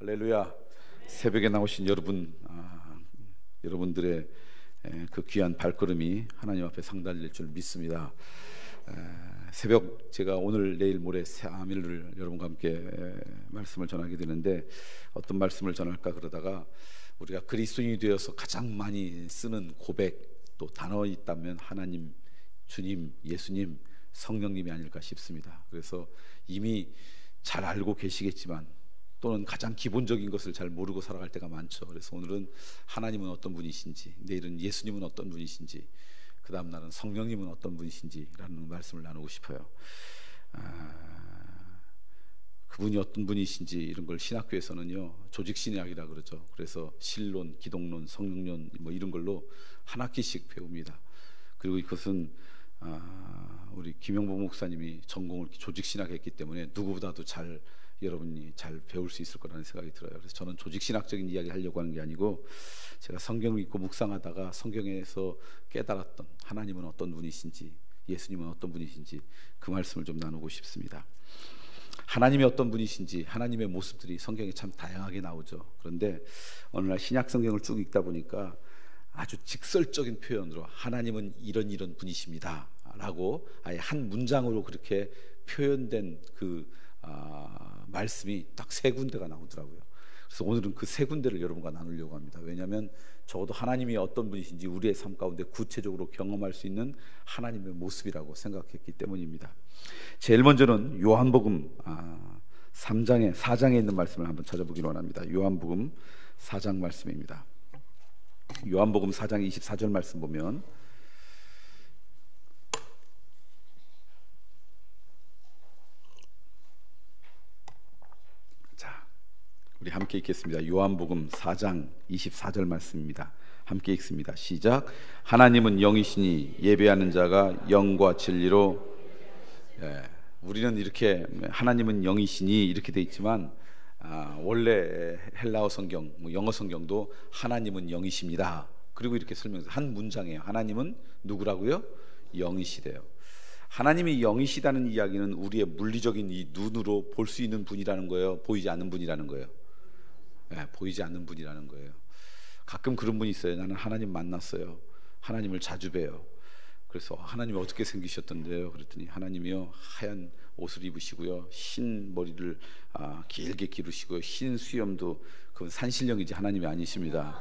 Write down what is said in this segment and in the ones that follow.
할렐루야. 새벽에 나오신 여러분, 여러분들의 그 귀한 발걸음이 하나님 앞에 상달될 줄 믿습니다. 새벽 제가 오늘 내일 모레 3일을 여러분과 함께 말씀을 전하게 되는데, 어떤 말씀을 전할까 그러다가 우리가 그리스도인이 되어서 가장 많이 쓰는 고백, 또 단어 있다면 하나님, 주님, 예수님, 성령님이 아닐까 싶습니다. 그래서 이미 잘 알고 계시겠지만 또는 가장 기본적인 것을 잘 모르고 살아갈 때가 많죠. 그래서 오늘은 하나님은 어떤 분이신지, 내일은 예수님은 어떤 분이신지, 그 다음 날은 성령님은 어떤 분이신지라는 말씀을 나누고 싶어요. 그분이 어떤 분이신지 이런 걸 신학교에서는요 조직신학이라 그러죠. 그래서 신론, 기독론, 성령론 뭐 이런 걸로 한 학기씩 배웁니다. 그리고 이것은 우리 김영보 목사님이 전공을 조직신학했기 때문에 누구보다도 여러분이 잘 배울 수 있을 거라는 생각이 들어요. 그래서 저는 조직신학적인 이야기 하려고 하는 게 아니고, 제가 성경을 읽고 묵상하다가 성경에서 깨달았던 하나님은 어떤 분이신지, 예수님은 어떤 분이신지 그 말씀을 좀 나누고 싶습니다. 하나님이 어떤 분이신지, 하나님의 모습들이 성경에 참 다양하게 나오죠. 그런데 어느 날 신약 성경을 쭉 읽다 보니까 아주 직설적인 표현으로 하나님은 이런 분이십니다 라고 아예 한 문장으로 그렇게 표현된 그 말씀이 딱 3군데가 나오더라고요. 그래서 오늘은 그 3군데를 여러분과 나누려고 합니다. 왜냐하면 적어도 하나님이 어떤 분이신지 우리의 삶 가운데 구체적으로 경험할 수 있는 하나님의 모습이라고 생각했기 때문입니다. 제일 먼저는 요한복음 4장에 있는 말씀을 한번 찾아보기로 원합니다. 요한복음 4장 말씀입니다. 요한복음 4장 24절 말씀 보면, 우리 함께 읽겠습니다. 요한복음 4장 24절 말씀입니다. 함께 읽습니다. 시작. 하나님은 영이시니 예배하는 자가 영과 진리로. 우리는 이렇게 하나님은 영이시니 이렇게 돼 있지만 원래 헬라어 성경, 영어 성경도 하나님은 영이십니다. 그리고 이렇게 설명해서 한 문장이에요. 하나님은 누구라고요? 영이시대요. 하나님이 영이시다는 이야기는 우리의 물리적인 이 눈으로 볼 수 있는 분이라는 거예요? 보이지 않는 분이라는 거예요? 보이지 않는 분이라는 거예요. 가끔 그런 분이 있어요. 나는 하나님 만났어요. 하나님을 자주 봬요. 그래서 하나님이 어떻게 생기셨던데요? 그랬더니 하나님이요 하얀 옷을 입으시고요, 흰 머리를 길게 기르시고요, 흰 수염도, 그건 산신령이지 하나님이 아니십니다.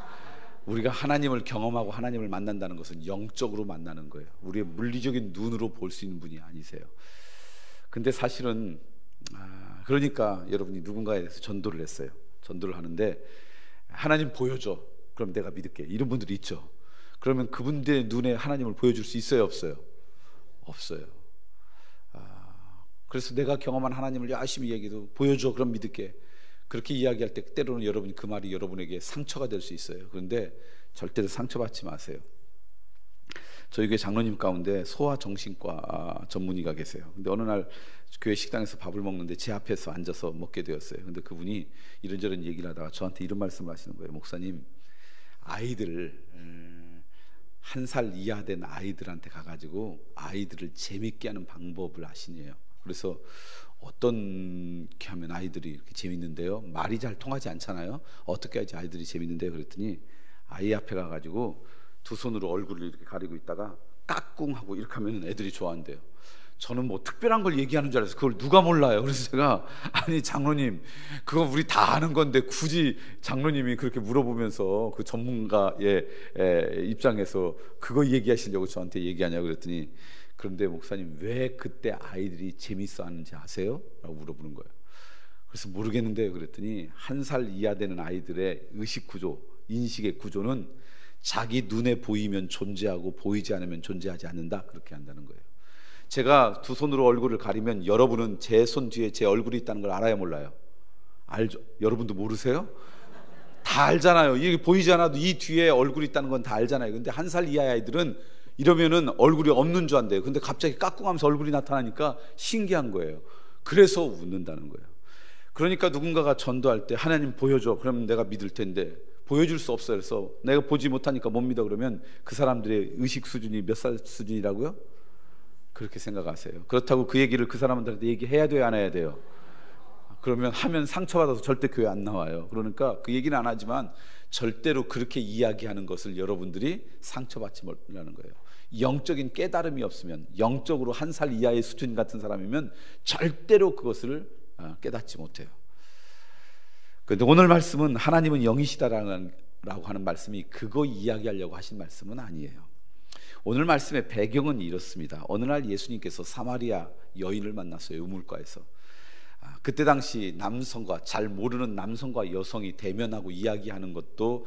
우리가 하나님을 경험하고 하나님을 만난다는 것은 영적으로 만나는 거예요. 우리의 물리적인 눈으로 볼 수 있는 분이 아니세요. 근데 사실은 그러니까 여러분이 누군가에 대해서 전도를 했어요. 전도를 하는데 하나님 보여줘, 그럼 내가 믿을게, 이런 분들이 있죠. 그러면 그분들의 눈에 하나님을 보여줄 수 있어요, 없어요? 없어요. 그래서 내가 경험한 하나님을 열심히 얘기해도 보여줘, 그럼 믿을게, 그렇게 이야기할 때 때로는 여러분이 그 말이 여러분에게 상처가 될 수 있어요. 그런데 절대로 상처받지 마세요. 저희 교회 장로님 가운데 소아정신과 전문의가 계세요. 근데 어느 날 교회 식당에서 밥을 먹는데 제 앞에서 앉아서 먹게 되었어요. 근데 그분이 이런저런 얘기를 하다가 저한테 이런 말씀을 하시는 거예요. 목사님, 아이들을 1살 이하 된 아이들한테 가가지고 아이들을 재밌게 하는 방법을 아시네요. 그래서 어떻게 하면 아이들이 이렇게 재밌는데요? 말이 잘 통하지 않잖아요. 어떻게 해야지 아이들이 재밌는데요? 그랬더니 아이 앞에 가가지고 두 손으로 얼굴을 이렇게 가리고 있다가 까꿍 하고 이렇게 하면 애들이 좋아한대요. 저는 뭐 특별한 걸 얘기하는 줄 알았어요. 그걸 누가 몰라요. 그래서 제가, 아니 장로님, 그건 우리 다 아는 건데 굳이 장로님이 그렇게 물어보면서 그 전문가의 입장에서 그거 얘기하시려고 저한테 얘기하냐고 그랬더니, 그런데 목사님 왜 그때 아이들이 재밌어 하는지 아세요? 라고 물어보는 거예요. 그래서 모르겠는데요 그랬더니 1살 이하 되는 아이들의 의식 구조, 인식의 구조는 자기 눈에 보이면 존재하고 보이지 않으면 존재하지 않는다, 그렇게 한다는 거예요. 제가 두 손으로 얼굴을 가리면 여러분은 제 손 뒤에 제 얼굴이 있다는 걸 알아요, 몰라요? 알죠? 여러분도 모르세요? 다 알잖아요. 이게 보이지 않아도 이 뒤에 얼굴이 있다는 건 다 알잖아요. 근데 1살 이하의 아이들은 이러면은 얼굴이 없는 줄 안대요. 근데 갑자기 까꿍하면서 얼굴이 나타나니까 신기한 거예요. 그래서 웃는다는 거예요. 그러니까 누군가가 전도할 때 하나님 보여줘, 그러면 내가 믿을 텐데 보여줄 수 없어요. 그래서 내가 보지 못하니까 못 믿어 그러면 그 사람들의 의식 수준이 몇 살 수준이라고요? 그렇게 생각하세요. 그렇다고 그 얘기를 그 사람들한테 얘기해야 돼요, 안 해야 돼요? 그러면 하면 상처받아서 절대 교회 안 나와요. 그러니까 그 얘기는 안 하지만 절대로 그렇게 이야기하는 것을 여러분들이 상처받지 말라는 거예요. 영적인 깨달음이 없으면, 영적으로 한 살 이하의 수준 같은 사람이면 절대로 그것을 깨닫지 못해요. 그런데 오늘 말씀은 하나님은 영이시다라고 하는 말씀이 그거 이야기하려고 하신 말씀은 아니에요. 오늘 말씀의 배경은 이렇습니다. 어느 날 예수님께서 사마리아 여인을 만났어요. 우물가에서. 그때 당시 남성과, 잘 모르는 남성과 여성이 대면하고 이야기하는 것도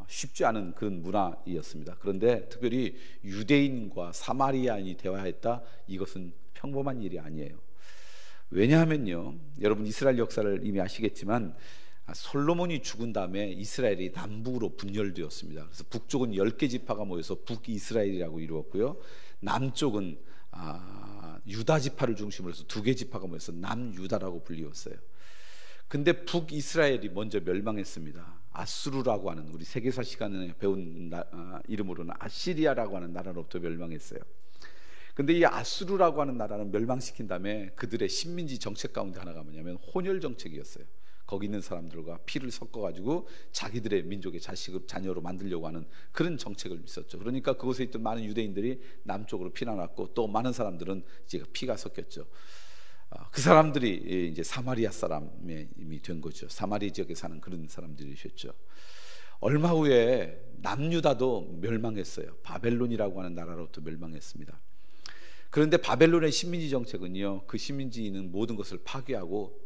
쉽지 않은 그런 문화이었습니다. 그런데 특별히 유대인과 사마리아인이 대화했다, 이것은 평범한 일이 아니에요. 왜냐하면요, 여러분 이스라엘 역사를 이미 아시겠지만 솔로몬이 죽은 다음에 이스라엘이 남북으로 분열되었습니다. 그래서 북쪽은 10개 지파가 모여서 북이스라엘이라고 이루었고요, 남쪽은 유다 지파를 중심으로 해서 2개 지파가 모여서 남유다라고 불리웠어요. 근데 북이스라엘이 먼저 멸망했습니다. 아수르라고 하는, 우리 세계사 시간에 배운 이름으로는 아시리아라고 하는 나라로부터 멸망했어요. 근데 이 아수르라고 하는 나라는 멸망시킨 다음에 그들의 식민지 정책 가운데 하나가 뭐냐면 혼혈 정책이었어요. 거기 있는 사람들과 피를 섞어가지고 자기들의 민족의 자식을 자녀로 만들려고 하는 그런 정책을 있었죠. 그러니까 그곳에 있던 많은 유대인들이 남쪽으로 피난왔고, 또 많은 사람들은 이제 피가 섞였죠. 그 사람들이 이제 사마리아 사람이 된 거죠. 사마리 지역에 사는 그런 사람들이셨죠. 얼마 후에 남유다도 멸망했어요. 바벨론이라고 하는 나라로부터 멸망했습니다. 그런데 바벨론의 식민지 정책은요, 그 식민지는 모든 것을 파괴하고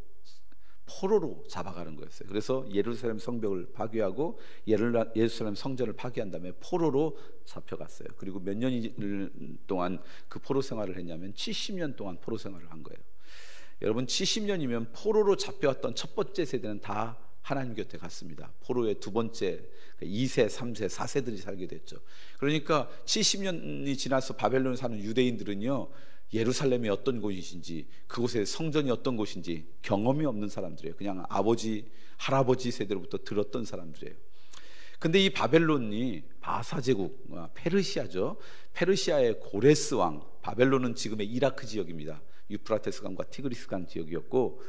포로로 잡아가는 거였어요. 그래서 예루살렘 성벽을 파괴하고 예루살렘 성전을 파괴한 다음에 포로로 잡혀갔어요. 그리고 몇 년 동안 그 포로 생활을 했냐면 70년 동안 포로 생활을 한 거예요. 여러분 70년이면 포로로 잡혀왔던 첫 번째 세대는 다 하나님 곁에 갔습니다. 포로의 두 번째 2세, 3세, 4세들이 살게 됐죠. 그러니까 70년이 지나서 바벨론에 사는 유대인들은요, 예루살렘이 어떤 곳이신지, 그곳의 성전이 어떤 곳인지 경험이 없는 사람들이에요. 그냥 아버지, 할아버지 세대로부터 들었던 사람들이에요. 근데 이 바벨론이 바사 제국, 페르시아죠. 페르시아의 고레스 왕, 바벨론은 지금의 이라크 지역입니다. 유프라테스 강과 티그리스 강 지역이었고,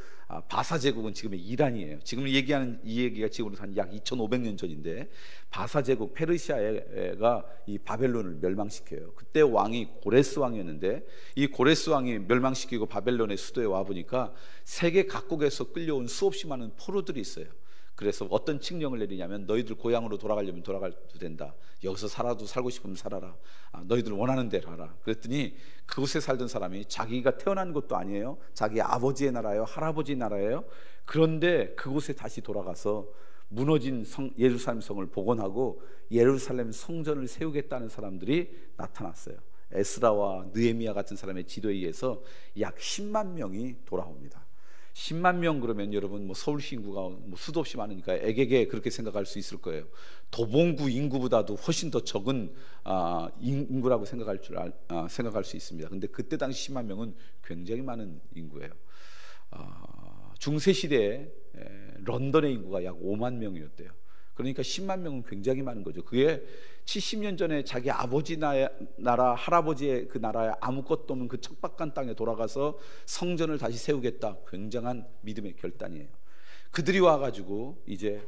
바사 제국은 지금의 이란이에요. 지금 얘기하는 이 얘기가 지금으로 한 약 2500년 전인데, 바사 제국 페르시아가 이 바벨론을 멸망시켜요. 그때 왕이 고레스 왕이었는데, 이 고레스 왕이 멸망시키고 바벨론의 수도에 와 보니까 세계 각국에서 끌려온 수없이 많은 포로들이 있어요. 그래서 어떤 칙령을 내리냐면, 너희들 고향으로 돌아가려면 돌아가도 된다. 여기서 살고 싶으면 살아라. 너희들 원하는 대로 하라. 그랬더니 그곳에 살던 사람이 자기가 태어난 곳도 아니에요. 자기 아버지의 나라예요. 할아버지의 나라예요. 그런데 그곳에 다시 돌아가서 무너진 예루살렘 성을 복원하고 예루살렘 성전을 세우겠다는 사람들이 나타났어요. 에스라와 느헤미야 같은 사람의 지도에 의해서 약 10만 명이 돌아옵니다. 10만 명 그러면 여러분 서울시 인구가 수도 없이 많으니까 애게게 그렇게 생각할 수 있을 거예요. 도봉구 인구보다도 훨씬 더 적은 인구라고 생각할 수 있습니다. 근데 그때 당시 10만 명은 굉장히 많은 인구예요. 중세 시대에 런던의 인구가 약 5만 명이었대요. 그러니까 10만 명은 굉장히 많은 거죠. 그게 70년 전에 자기 아버지 나라, 할아버지의 그 나라에 아무것도 없는 그 척박한 땅에 돌아가서 성전을 다시 세우겠다. 굉장한 믿음의 결단이에요. 그들이 와가지고 이제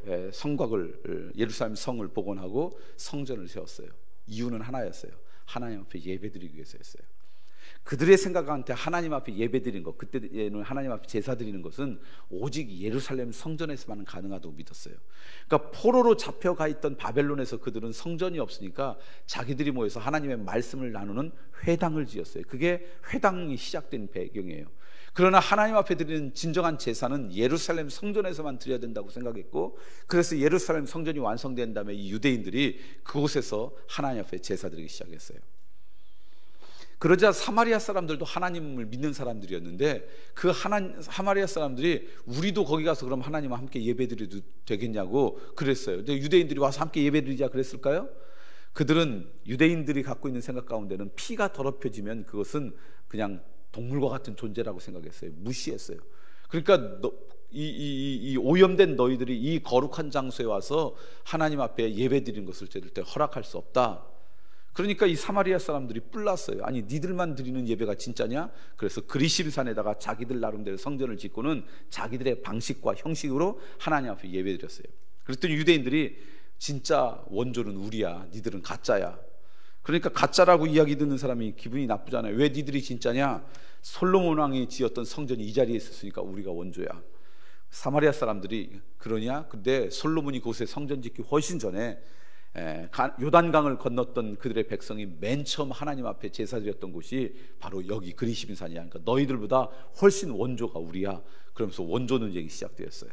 예루살렘 성을 복원하고 성전을 세웠어요. 이유는 하나였어요. 하나님 앞에 예배드리기 위해서였어요. 그들의 생각한테 하나님 앞에 예배드리는 것, 그때는 하나님 앞에 제사 드리는 것은 오직 예루살렘 성전에서만 가능하다고 믿었어요. 그러니까 포로로 잡혀가 있던 바벨론에서 그들은 성전이 없으니까 자기들이 모여서 하나님의 말씀을 나누는 회당을 지었어요. 그게 회당이 시작된 배경이에요. 그러나 하나님 앞에 드리는 진정한 제사는 예루살렘 성전에서만 드려야 된다고 생각했고, 그래서 예루살렘 성전이 완성된 다음에 이 유대인들이 그곳에서 하나님 앞에 제사 드리기 시작했어요. 그러자 사마리아 사람들도 하나님을 믿는 사람들이었는데, 그 사마리아 사람들이 우리도 거기 가서 그럼 하나님과 함께 예배드려도 되겠냐고 그랬어요. 근데 유대인들이 와서 함께 예배드리자 그랬을까요? 그들은 유대인들이 갖고 있는 생각 가운데는 피가 더럽혀지면 그것은 그냥 동물과 같은 존재라고 생각했어요. 무시했어요. 그러니까 이 오염된 너희들이 이 거룩한 장소에 와서 하나님 앞에 예배드리는 것을 절대 허락할 수 없다. 그러니까 이 사마리아 사람들이 뿔났어요. 아니 니들만 드리는 예배가 진짜냐? 그래서 그리심산에다가 자기들 나름대로 성전을 짓고는 자기들의 방식과 형식으로 하나님 앞에 예배 드렸어요. 그랬더니 유대인들이 진짜 원조는 우리야, 니들은 가짜야. 그러니까 가짜라고 이야기 듣는 사람이 기분이 나쁘잖아요. 왜 니들이 진짜냐? 솔로몬 왕이 지었던 성전이 이 자리에 있었으니까 우리가 원조야. 사마리아 사람들이 그러냐? 근데 솔로몬이 그곳에 성전 짓기 훨씬 전에 요단강을 건넜던 그들의 백성이 맨 처음 하나님 앞에 제사드렸던 곳이 바로 여기 그리심산이야. 그러니까 너희들보다 훨씬 원조가 우리야. 그러면서 원조 논쟁이 시작되었어요.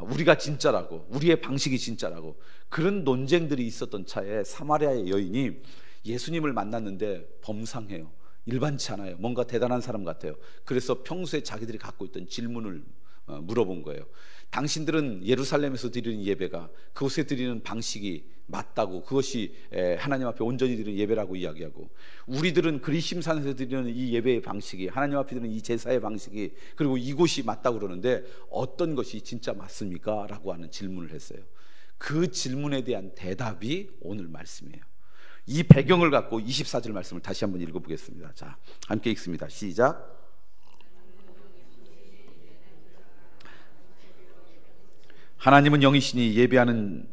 우리가 진짜라고, 우리의 방식이 진짜라고. 그런 논쟁들이 있었던 차에 사마리아의 여인이 예수님을 만났는데 범상해요. 일반치 않아요. 뭔가 대단한 사람 같아요. 그래서 평소에 자기들이 갖고 있던 질문을 물어본 거예요. 당신들은 예루살렘에서 드리는 예배가 그곳에 드리는 방식이 맞다고, 그것이 하나님 앞에 온전히 드리는 예배라고 이야기하고, 우리들은 그리심산에서 드리는 이 예배의 방식이, 하나님 앞에 드리는 이 제사의 방식이, 그리고 이곳이 맞다고 그러는데 어떤 것이 진짜 맞습니까? 라고 하는 질문을 했어요. 그 질문에 대한 대답이 오늘 말씀이에요. 이 배경을 갖고 24절 말씀을 다시 한번 읽어보겠습니다. 자, 함께 읽습니다. 시작. 하나님은 영이시니 예배하는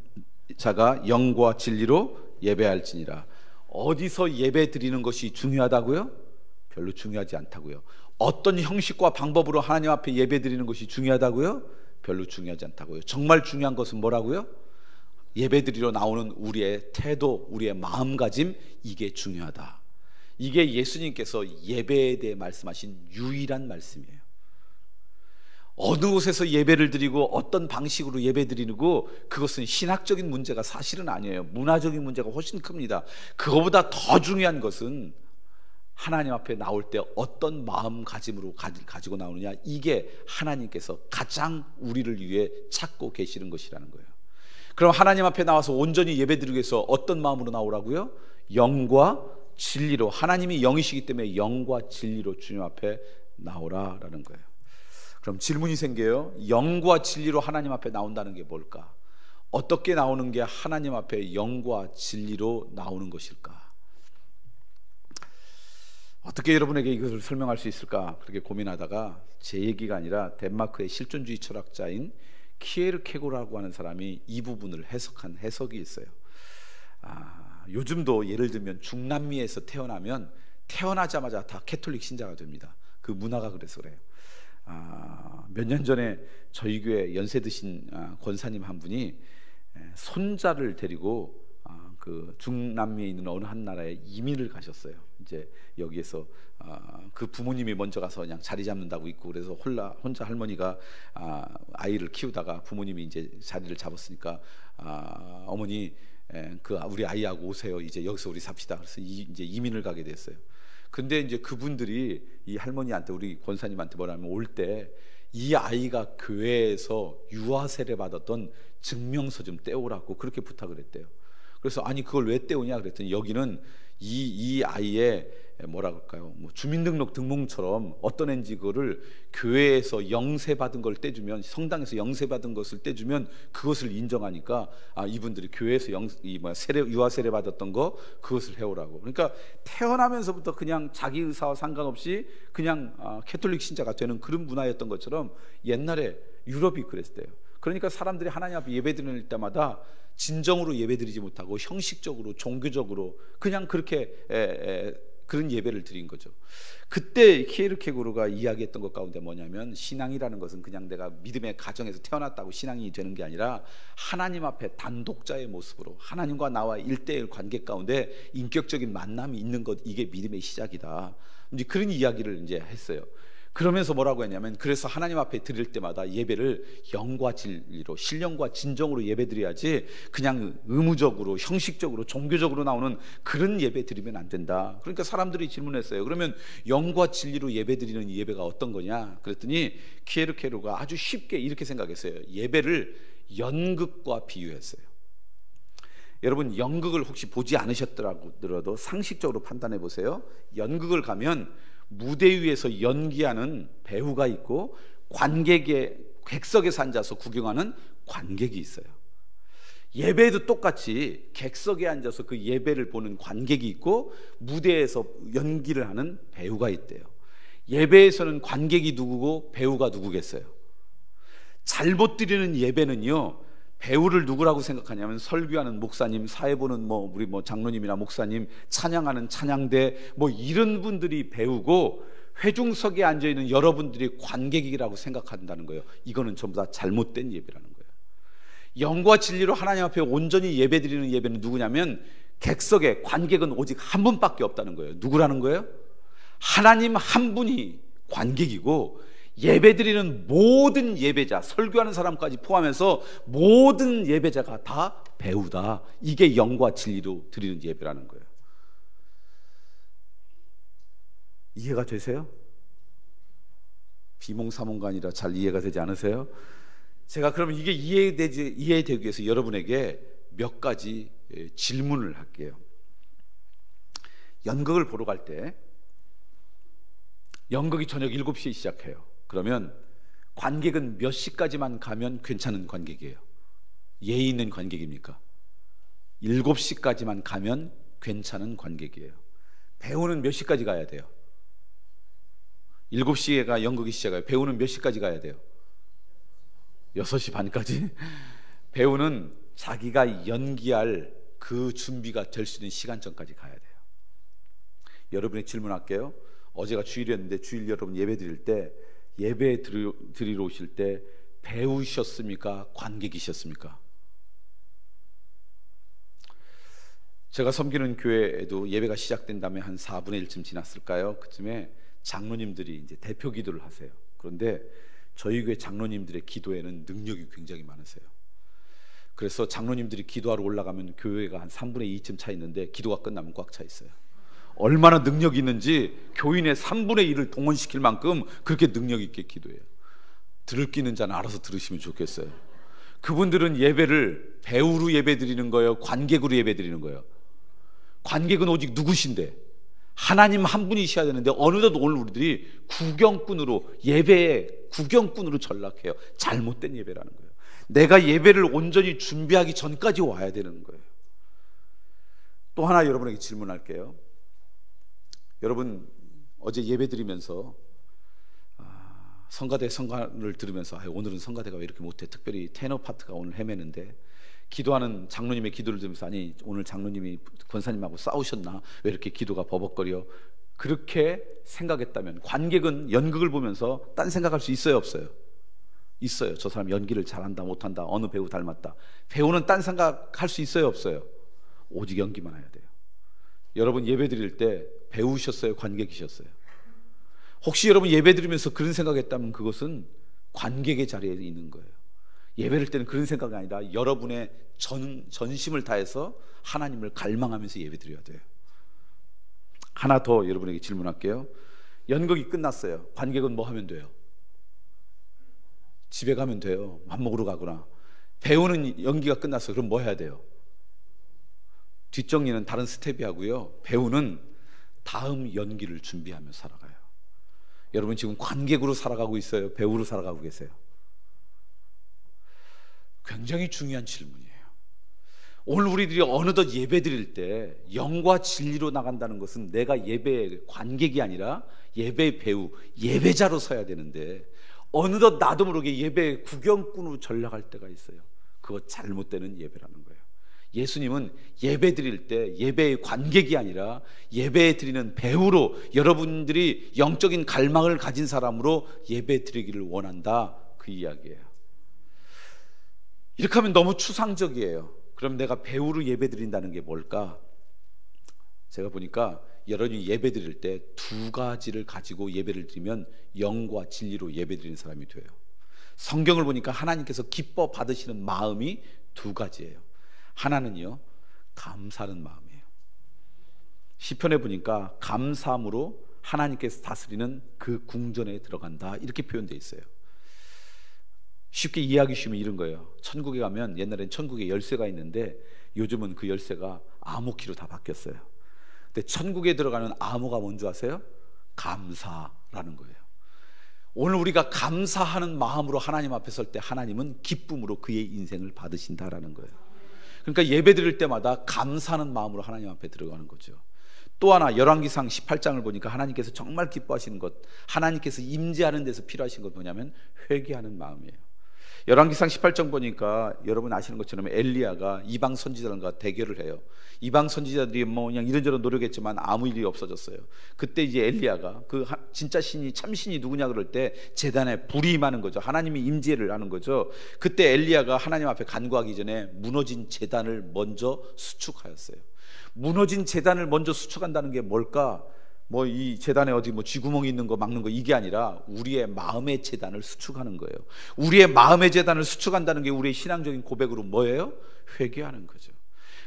자가 영과 진리로 예배할지니라. 어디서 예배 드리는 것이 중요하다고요? 별로 중요하지 않다고요. 어떤 형식과 방법으로 하나님 앞에 예배 드리는 것이 중요하다고요? 별로 중요하지 않다고요. 정말 중요한 것은 뭐라고요? 예배 드리러 나오는 우리의 태도, 우리의 마음가짐, 이게 중요하다. 이게 예수님께서 예배에 대해 말씀하신 유일한 말씀이에요. 어느 곳에서 예배를 드리고 어떤 방식으로 예배 드리고, 그것은 신학적인 문제가 사실은 아니에요. 문화적인 문제가 훨씬 큽니다. 그거보다 더 중요한 것은 하나님 앞에 나올 때 어떤 마음가짐으로 가지고 나오느냐, 이게 하나님께서 가장 우리를 위해 찾고 계시는 것이라는 거예요. 그럼 하나님 앞에 나와서 온전히 예배드리기 위해서 어떤 마음으로 나오라고요? 영과 진리로. 하나님이 영이시기 때문에 영과 진리로 주님 앞에 나오라라는 거예요. 그럼 질문이 생겨요. 영과 진리로 하나님 앞에 나온다는 게 뭘까? 어떻게 나오는 게 하나님 앞에 영과 진리로 나오는 것일까? 어떻게 여러분에게 이것을 설명할 수 있을까? 그렇게 고민하다가 제 얘기가 아니라 덴마크의 실존주의 철학자인 키에르케고라고 하는 사람이 이 부분을 해석한 해석이 있어요. 요즘도 예를 들면 중남미에서 태어나면 태어나자마자 다 캐톨릭 신자가 됩니다. 그 문화가 그래서 그래요. 몇 년 전에 저희 교회 연세 드신 권사님 한 분이 손자를 데리고 그 중남미에 있는 어느 한 나라에 이민을 가셨어요. 이제 여기에서 그 부모님이 먼저 가서 그냥 자리 잡는다고 있고, 그래서 혼자 할머니가 아이를 키우다가 부모님이 이제 자리를 잡았으니까 어머니 그 우리 아이하고 오세요. 이제 여기서 우리 삽시다. 그래서 이제 이민을 가게 됐어요. 근데 이제 그분들이 이 할머니한테, 우리 권사님한테 뭐라면, 올 때 이 아이가 교회에서 유아 세례 받았던 증명서 좀 떼오라고 그렇게 부탁을 했대요. 그래서 아니 그걸 왜 떼오냐 그랬더니, 여기는 이 아이의 뭐라 그럴까요? 뭐 주민등록 등본처럼 어떤 애인지 그거를 교회에서 영세 받은 걸 떼주면, 성당에서 영세 받은 것을 떼주면 그것을 인정하니까 이분들이 교회에서 유아 세례 받았던 거 그것을 해오라고. 그러니까 태어나면서부터 그냥 자기 의사와 상관없이 그냥 캐톨릭 신자가 되는 그런 문화였던 것처럼 옛날에 유럽이 그랬대요. 그러니까 사람들이 하나님 앞에 예배드릴 때마다 진정으로 예배드리지 못하고 형식적으로, 종교적으로 그냥 그렇게 그런 예배를 드린 거죠. 그때 키에르케고르가 이야기했던 것 가운데 뭐냐면, 신앙이라는 것은 그냥 내가 믿음의 가정에서 태어났다고 신앙이 되는 게 아니라 하나님 앞에 단독자의 모습으로 하나님과 나와 일대일 관계 가운데 인격적인 만남이 있는 것, 이게 믿음의 시작이다. 이제 그런 이야기를 이제 했어요. 그러면서 뭐라고 했냐면, 그래서 하나님 앞에 드릴 때마다 예배를 영과 진리로, 신령과 진정으로 예배드려야지 그냥 의무적으로, 형식적으로, 종교적으로 나오는 그런 예배 드리면 안 된다. 그러니까 사람들이 질문했어요. 그러면 영과 진리로 예배드리는 이 예배가 어떤 거냐? 그랬더니 키에르케르가 아주 쉽게 이렇게 생각했어요. 예배를 연극과 비유했어요. 여러분, 연극을 혹시 보지 않으셨더라도 상식적으로 판단해 보세요. 연극을 가면 무대 위에서 연기하는 배우가 있고, 관객의 객석에서 앉아서 구경하는 관객이 있어요. 예배도 똑같이 객석에 앉아서 그 예배를 보는 관객이 있고 무대에서 연기를 하는 배우가 있대요. 예배에서는 관객이 누구고 배우가 누구겠어요? 잘못 드리는 예배는요, 배우를 누구라고 생각하냐면 설교하는 목사님, 사회 보는 우리 장로님이나 목사님, 찬양하는 찬양대 이런 분들이 배우고 회중석에 앉아 있는 여러분들이 관객이라고 생각한다는 거예요. 이거는 전부 다 잘못된 예배라는 거예요. 영과 진리로 하나님 앞에 온전히 예배드리는 예배는 누구냐면 객석에 관객은 오직 한 분밖에 없다는 거예요. 누구라는 거예요? 하나님 한 분이 관객이고 예배드리는 모든 예배자, 설교하는 사람까지 포함해서 모든 예배자가 다 배우다. 이게 영과 진리로 드리는 예배라는 거예요. 이해가 되세요? 비몽사몽가 아니라 잘 이해가 되지 않으세요? 제가 그러면 이게 이해되기 위해서 여러분에게 몇 가지 질문을 할게요. 연극을 보러 갈 때 연극이 저녁 7시에 시작해요. 그러면 관객은 몇 시까지만 가면 괜찮은 관객이에요? 예의 있는 관객입니까? 7시까지만 가면 괜찮은 관객이에요. 배우는 몇 시까지 가야 돼요? 7시에가 연극이 시작해요. 배우는 몇 시까지 가야 돼요? 6시 반까지? 배우는 자기가 연기할 그 준비가 될 수 있는 시간 전까지 가야 돼요. 여러분의 질문할게요. 어제가 주일이었는데 주일 여러분 예배 드릴 때 예배 드리러 오실 때 배우셨습니까? 관객이셨습니까? 제가 섬기는 교회에도 예배가 시작된 다음에 한 4분의 1쯤 지났을까요? 그쯤에 장로님들이 이제 대표 기도를 하세요. 그런데 저희 교회 장로님들의 기도에는 능력이 굉장히 많으세요. 그래서 장로님들이 기도하러 올라가면 교회가 한 3분의 2쯤 차 있는데 기도가 끝나면 꽉 차 있어요. 얼마나 능력이 있는지 교인의 3분의 1을 동원시킬 만큼 그렇게 능력 있게 기도해요. 들을 끼는 자는 알아서 들으시면 좋겠어요. 그분들은 예배를 배우로 예배 드리는 거예요? 관객으로 예배 드리는 거예요? 관객은 오직 누구신데? 하나님 한 분이셔야 되는데 어느덧 오늘 우리들이 구경꾼으로 예배에 구경꾼으로 전락해요. 잘못된 예배라는 거예요. 내가 예배를 온전히 준비하기 전까지 와야 되는 거예요. 또 하나 여러분에게 질문할게요. 여러분 어제 예배 드리면서 성가대 성가를 들으면서 오늘은 성가대가 왜 이렇게 못해? 특별히 테너 파트가 오늘 헤매는데 기도하는 장로님의 기도를 들으면서 아니 오늘 장로님이 권사님하고 싸우셨나? 왜 이렇게 기도가 버벅거려? 그렇게 생각했다면 관객은 연극을 보면서 딴 생각할 수 있어요 없어요? 있어요. 저 사람 연기를 잘한다 못한다 어느 배우 닮았다. 배우는 딴 생각할 수 있어요 없어요? 오직 연기만 해야 돼요. 여러분 예배 드릴 때 배우셨어요? 관객이셨어요? 혹시 여러분 예배 드리면서 그런 생각했다면 그것은 관객의 자리에 있는 거예요. 예배를 때는 그런 생각이 아니라 여러분의 전심을 다해서 하나님을 갈망하면서 예배 드려야 돼요. 하나 더 여러분에게 질문할게요. 연극이 끝났어요. 관객은 뭐 하면 돼요? 집에 가면 돼요. 밥 먹으러 가거나. 배우는 연기가 끝났어요. 그럼 뭐 해야 돼요? 뒷정리는 다른 스텝이 하고요. 배우는 다음 연기를 준비하며 살아가요. 여러분 지금 관객으로 살아가고 있어요? 배우로 살아가고 계세요? 굉장히 중요한 질문이에요. 오늘 우리들이 어느덧 예배 드릴 때 영과 진리로 나간다는 것은 내가 예배의 관객이 아니라 예배의 배우, 예배자로 서야 되는데 어느덧 나도 모르게 예배의 구경꾼으로 전락할 때가 있어요. 그거 잘못되는 예배라는 거예요. 예수님은 예배 드릴 때 예배의 관객이 아니라 예배 드리는 배우로 여러분들이 영적인 갈망을 가진 사람으로 예배 드리기를 원한다, 그 이야기예요. 이렇게 하면 너무 추상적이에요. 그럼 내가 배우로 예배 드린다는 게 뭘까? 제가 보니까 여러분이 예배 드릴 때 두 가지를 가지고 예배를 드리면 영과 진리로 예배 드리는 사람이 돼요. 성경을 보니까 하나님께서 기뻐 받으시는 마음이 두 가지예요. 하나는요, 감사하는 마음이에요. 시편에 보니까 감사함으로 하나님께서 다스리는 그 궁전에 들어간다, 이렇게 표현되어 있어요. 쉽게 이해하기 쉬우면 이런 거예요. 천국에 가면 옛날엔 천국에 열쇠가 있는데 요즘은 그 열쇠가 암호키로 다 바뀌었어요. 근데 천국에 들어가는 암호가 뭔지 아세요? 감사라는 거예요. 오늘 우리가 감사하는 마음으로 하나님 앞에 설 때 하나님은 기쁨으로 그의 인생을 받으신다라는 거예요. 그러니까 예배 드릴 때마다 감사하는 마음으로 하나님 앞에 들어가는 거죠. 또 하나 열왕기상 18장을 보니까 하나님께서 정말 기뻐하시는 것, 하나님께서 임재하는 데서 필요하신 것 뭐냐면 회개하는 마음이에요. 열왕기상 18장 보니까 여러분 아시는 것처럼 엘리야가 이방 선지자들과 대결을 해요. 이방 선지자들이 뭐 그냥 이런저런 노력했지만 아무 일이 없어졌어요. 그때 이제 엘리야가 그 진짜 신이 참신이 누구냐 그럴 때 제단에 불이 임하는 거죠. 하나님이 임재를 하는 거죠. 그때 엘리야가 하나님 앞에 간구하기 전에 무너진 제단을 먼저 수축하였어요. 무너진 제단을 먼저 수축한다는 게 뭘까? 뭐 이 제단에 어디 뭐 쥐구멍이 있는 거 막는 거 이게 아니라 우리의 마음의 제단을 수축하는 거예요. 우리의 마음의 제단을 수축한다는 게 우리의 신앙적인 고백으로 뭐예요? 회개하는 거죠.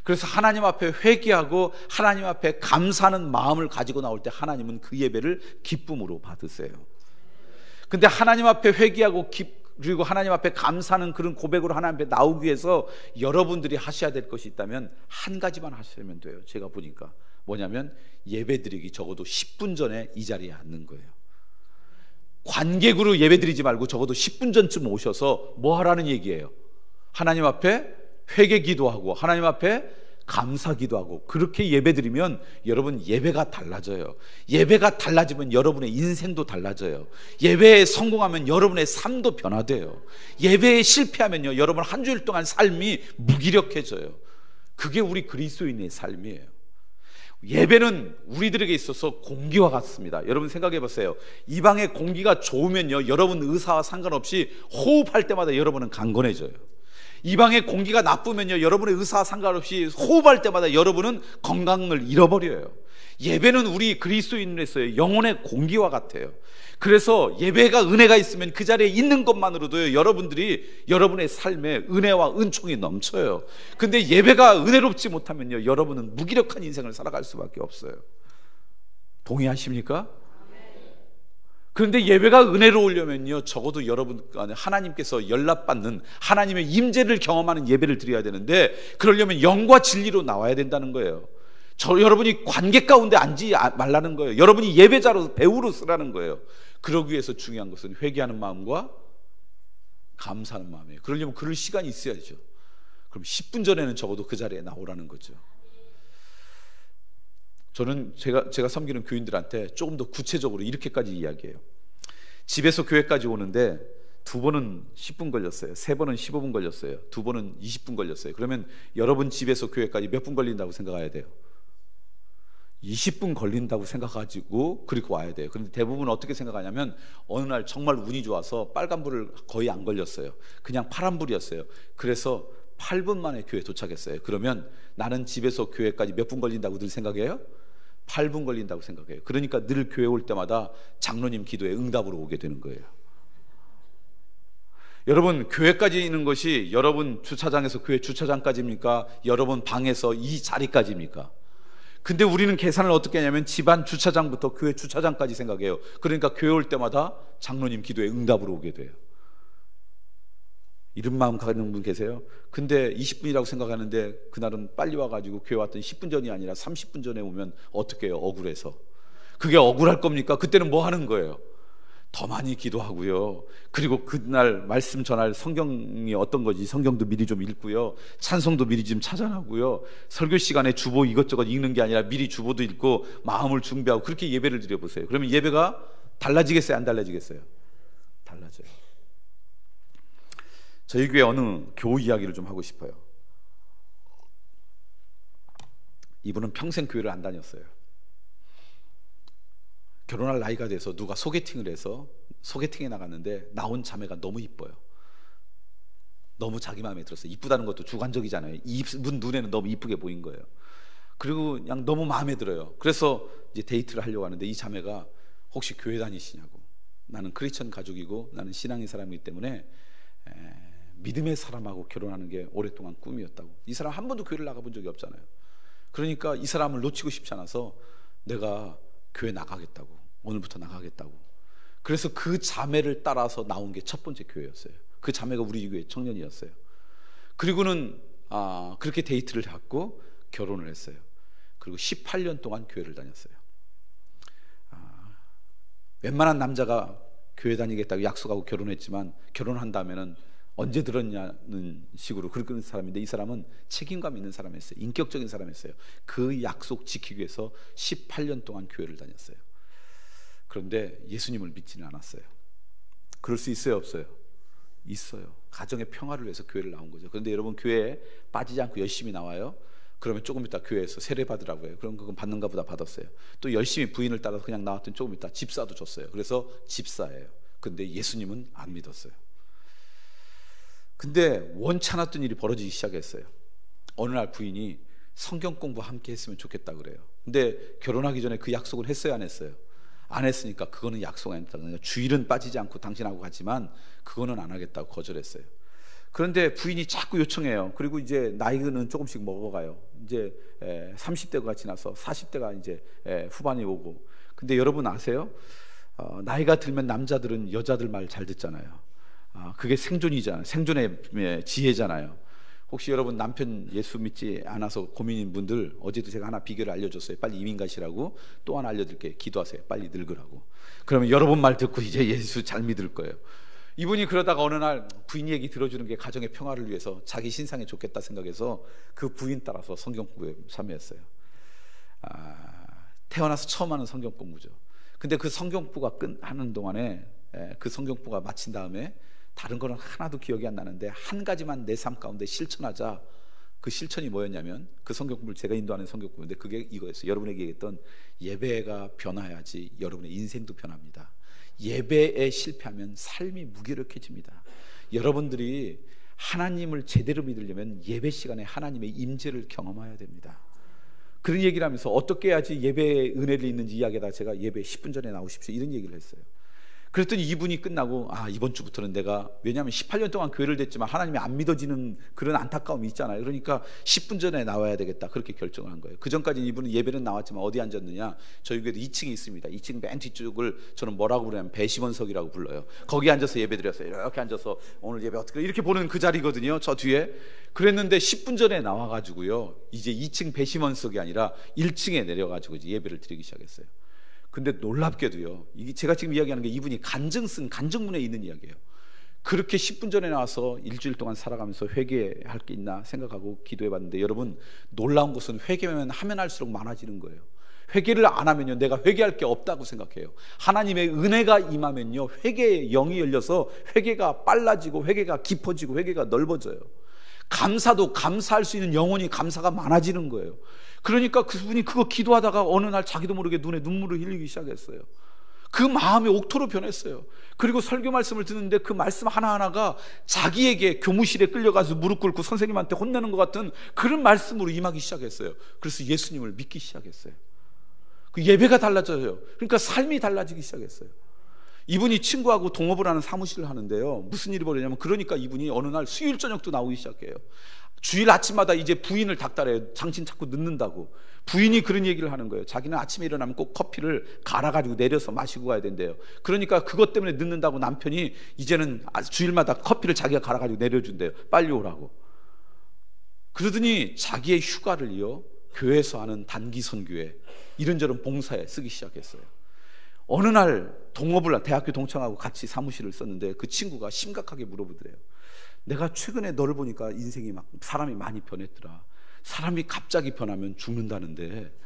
그래서 하나님 앞에 회개하고 하나님 앞에 감사하는 마음을 가지고 나올 때 하나님은 그 예배를 기쁨으로 받으세요. 근데 하나님 앞에 회개하고 그리고 하나님 앞에 감사하는 그런 고백으로 하나님 앞에 나오기 위해서 여러분들이 하셔야 될 것이 있다면 한 가지만 하시면 돼요. 제가 보니까 뭐냐면 예배드리기 적어도 10분 전에 이 자리에 앉는 거예요. 관객으로 예배드리지 말고 적어도 10분 전쯤 오셔서 뭐 하라는 얘기예요? 하나님 앞에 회개 기도하고 하나님 앞에 감사 기도하고 그렇게 예배드리면 여러분 예배가 달라져요. 예배가 달라지면 여러분의 인생도 달라져요. 예배에 성공하면 여러분의 삶도 변화돼요. 예배에 실패하면요 여러분 한 주일 동안 삶이 무기력해져요. 그게 우리 그리스도인의 삶이에요. 예배는 우리들에게 있어서 공기와 같습니다. 여러분 생각해 보세요. 이 방의 공기가 좋으면요 여러분 의사와 상관없이 호흡할 때마다 여러분은 강건해져요. 이 방의 공기가 나쁘면요 여러분의 의사와 상관없이 호흡할 때마다 여러분은 건강을 잃어버려요. 예배는 우리 그리스도인으로서의 영혼의 공기와 같아요. 그래서 예배가 은혜가 있으면 그 자리에 있는 것만으로도 여러분들이 여러분의 삶에 은혜와 은총이 넘쳐요. 근데 예배가 은혜롭지 못하면요 여러분은 무기력한 인생을 살아갈 수밖에 없어요. 동의하십니까? 그런데 예배가 은혜로우려면요 적어도 여러분 안에 하나님께서 연락받는 하나님의 임재를 경험하는 예배를 드려야 되는데 그러려면 영과 진리로 나와야 된다는 거예요. 여러분이 관객 가운데 앉지 말라는 거예요. 여러분이 예배자로 배우로 쓰라는 거예요. 그러기 위해서 중요한 것은 회개하는 마음과 감사하는 마음이에요. 그러려면 그럴 시간이 있어야죠. 그럼 10분 전에는 적어도 그 자리에 나오라는 거죠. 저는 제가 섬기는 교인들한테 조금 더 구체적으로 이렇게까지 이야기해요. 집에서 교회까지 오는데 2번은 10분 걸렸어요. 3번은 15분 걸렸어요. 2번은 20분 걸렸어요. 그러면 여러분 집에서 교회까지 몇 분 걸린다고 생각해야 돼요? 20분 걸린다고 생각하고 그리고 와야 돼요. 그런데 대부분 어떻게 생각하냐면 어느 날 정말 운이 좋아서 빨간불을 거의 안 걸렸어요. 그냥 파란불이었어요. 그래서 8분 만에 교회 도착했어요. 그러면 나는 집에서 교회까지 몇 분 걸린다고 늘 생각해요? 8분 걸린다고 생각해요. 그러니까 늘 교회 올 때마다 장로님 기도에 응답으로 오게 되는 거예요. 여러분 교회까지 있는 것이 여러분 주차장에서 교회 주차장까지입니까? 여러분 방에서 이 자리까지입니까? 근데 우리는 계산을 어떻게 하냐면 집안 주차장부터 교회 주차장까지 생각해요. 그러니까 교회 올 때마다 장로님 기도에 응답으로 오게 돼요. 이런 마음 가지는 분 계세요? 근데 20분이라고 생각하는데 그날은 빨리 와가지고 교회 왔더니 10분 전이 아니라 30분 전에 오면 어떻게 해요? 억울해서. 그게 억울할 겁니까? 그때는 뭐 하는 거예요? 더 많이 기도하고요. 그리고 그날 말씀 전할 성경이 어떤 거지 성경도 미리 좀 읽고요. 찬송도 미리 좀 찾아나고요. 설교 시간에 주보 이것저것 읽는 게 아니라 미리 주보도 읽고 마음을 준비하고 그렇게 예배를 드려보세요. 그러면 예배가 달라지겠어요? 안 달라지겠어요? 달라져요. 저희 교회 어느 교우 이야기를 좀 하고 싶어요. 이분은 평생 교회를 안 다녔어요. 결혼할 나이가 돼서 누가 소개팅을 해서 소개팅에 나갔는데 나온 자매가 너무 이뻐요. 너무 자기 마음에 들었어요. 이쁘다는 것도 주관적이잖아요. 이분 눈에는 너무 이쁘게 보인 거예요. 그리고 그냥 너무 마음에 들어요. 그래서 이제 데이트를 하려고 하는데 이 자매가 혹시 교회 다니시냐고. 나는 크리스천 가족이고 나는 신앙의 사람이기 때문에 믿음의 사람하고 결혼하는 게 오랫동안 꿈이었다고. 이 사람 한 번도 교회를 나가본 적이 없잖아요. 그러니까 이 사람을 놓치고 싶지 않아서 내가 교회 나가겠다고, 오늘부터 나가겠다고. 그래서 그 자매를 따라서 나온 게 첫 번째 교회였어요. 그 자매가 우리 교회 청년이었어요. 그리고는 그렇게 데이트를 했고 결혼을 했어요. 그리고 18년 동안 교회를 다녔어요. 웬만한 남자가 교회 다니겠다고 약속하고 결혼했지만 결혼한 다음에는 언제 들었냐는 식으로 그런 사람인데, 이 사람은 책임감 있는 사람이었어요. 인격적인 사람이었어요. 그 약속 지키기 위해서 18년 동안 교회를 다녔어요. 그런데 예수님을 믿지는 않았어요. 그럴 수 있어요, 없어요? 있어요. 가정의 평화를 위해서 교회를 나온 거죠. 그런데 여러분, 교회에 빠지지 않고 열심히 나와요. 그러면 조금 있다 교회에서 세례 받으라고 해요. 그럼 그건 받는가 보다 받았어요. 또 열심히 부인을 따라서 그냥 나왔더니 조금 있다 집사도 줬어요. 그래서 집사예요. 근데 예수님은 안 믿었어요. 근데 원치 않았던 일이 벌어지기 시작했어요. 어느 날 부인이 성경 공부 함께 했으면 좋겠다 그래요. 근데 결혼하기 전에 그 약속을 했어요, 안 했어요? 안 했으니까 그거는 약속 안 했다. 주일은 빠지지 않고 당신하고 가지만 그거는 안 하겠다고 거절했어요. 그런데 부인이 자꾸 요청해요. 그리고 이제 나이는 조금씩 먹어가요. 이제 30대가 지나서 40대가 이제 후반이 오고. 근데 여러분 아세요? 나이가 들면 남자들은 여자들 말 잘 듣잖아요. 그게 생존이잖아요. 생존의 지혜잖아요. 혹시 여러분 남편 예수 믿지 않아서 고민인 분들, 어제도 제가 하나 비결을 알려줬어요. 빨리 이민 가시라고. 또 하나 알려드릴게요. 기도하세요. 빨리 늙으라고. 그러면 여러분 말 듣고 이제 예수 잘 믿을 거예요. 이분이 그러다가 어느 날 부인 얘기 들어주는 게 가정의 평화를 위해서 자기 신상에 좋겠다 생각해서 그 부인 따라서 성경 공부에 참여했어요. 태어나서 처음 하는 성경 공부죠. 근데 그 성경 공부가 하는 동안에, 그 성경 공부가 마친 다음에 다른 거는 하나도 기억이 안 나는데 한 가지만 내 삶 가운데 실천하자. 그 실천이 뭐였냐면, 그 성경 공부를 제가 인도하는 성경 공부인데 그게 이거였어요. 여러분에게 얘기했던 예배가 변화해야지 여러분의 인생도 변합니다. 예배에 실패하면 삶이 무기력해집니다. 여러분들이 하나님을 제대로 믿으려면 예배 시간에 하나님의 임재를 경험해야 됩니다. 그런 얘기를 하면서 어떻게 해야지 예배의 은혜를 있는지 이야기하다가 제가 예배 10분 전에 나오십시오 이런 얘기를 했어요. 그랬더니 이분이 끝나고 이번 주부터는 내가, 왜냐하면 18년 동안 교회를 됐지만 하나님이 안 믿어지는 그런 안타까움이 있잖아요. 그러니까 10분 전에 나와야 되겠다 그렇게 결정을 한 거예요. 그 전까지 이분은 예배는 나왔지만 어디 앉았느냐, 저희 교회도 2층이 있습니다. 2층 맨 뒤쪽을 저는 뭐라고 부르냐면 배심원석이라고 불러요. 거기 앉아서 예배 드렸어요. 이렇게 앉아서 오늘 예배 어떻게 이렇게 보는 그 자리거든요, 저 뒤에. 그랬는데 10분 전에 나와가지고요, 이제 2층 배심원석이 아니라 1층에 내려가지고 이제 예배를 드리기 시작했어요. 근데 놀랍게도요, 이게 제가 지금 이야기하는 게 이분이 간증문에 있는 이야기예요. 그렇게 10분 전에 나와서 일주일 동안 살아가면서 회개할 게 있나 생각하고 기도해 봤는데, 여러분 놀라운 것은 회개하면 하면 할수록 많아지는 거예요. 회개를 안 하면요, 내가 회개할 게 없다고 생각해요. 하나님의 은혜가 임하면요, 회개의 영이 열려서 회개가 빨라지고 회개가 깊어지고 회개가 넓어져요. 감사도 감사할 수 있는 영혼이 감사가 많아지는 거예요. 그러니까 그분이 그거 기도하다가 어느 날 자기도 모르게 눈에 눈물을 흘리기 시작했어요. 그 마음이 옥토로 변했어요. 그리고 설교 말씀을 듣는데 그 말씀 하나하나가 자기에게 교무실에 끌려가서 무릎 꿇고 선생님한테 혼내는 것 같은 그런 말씀으로 임하기 시작했어요. 그래서 예수님을 믿기 시작했어요. 그 예배가 달라져요. 그러니까 삶이 달라지기 시작했어요. 이분이 친구하고 동업을 하는 사무실을 하는데요, 무슨 일이 벌어지냐면, 그러니까 이분이 어느 날 수요일 저녁도 나오기 시작해요. 주일 아침마다 이제 부인을 닥달해요. 당신 자꾸 늦는다고. 부인이 그런 얘기를 하는 거예요. 자기는 아침에 일어나면 꼭 커피를 갈아가지고 내려서 마시고 가야 된대요. 그러니까 그것 때문에 늦는다고 남편이 이제는 주일마다 커피를 자기가 갈아가지고 내려준대요. 빨리 오라고. 그러더니 자기의 휴가를요, 교회에서 하는 단기 선교회, 이런저런 봉사에 쓰기 시작했어요. 어느 날 대학교 동창하고 같이 사무실을 썼는데 그 친구가 심각하게 물어보더래요. 내가 최근에 너를 보니까 인생이 사람이 많이 변했더라. 사람이 갑자기 변하면 죽는다는데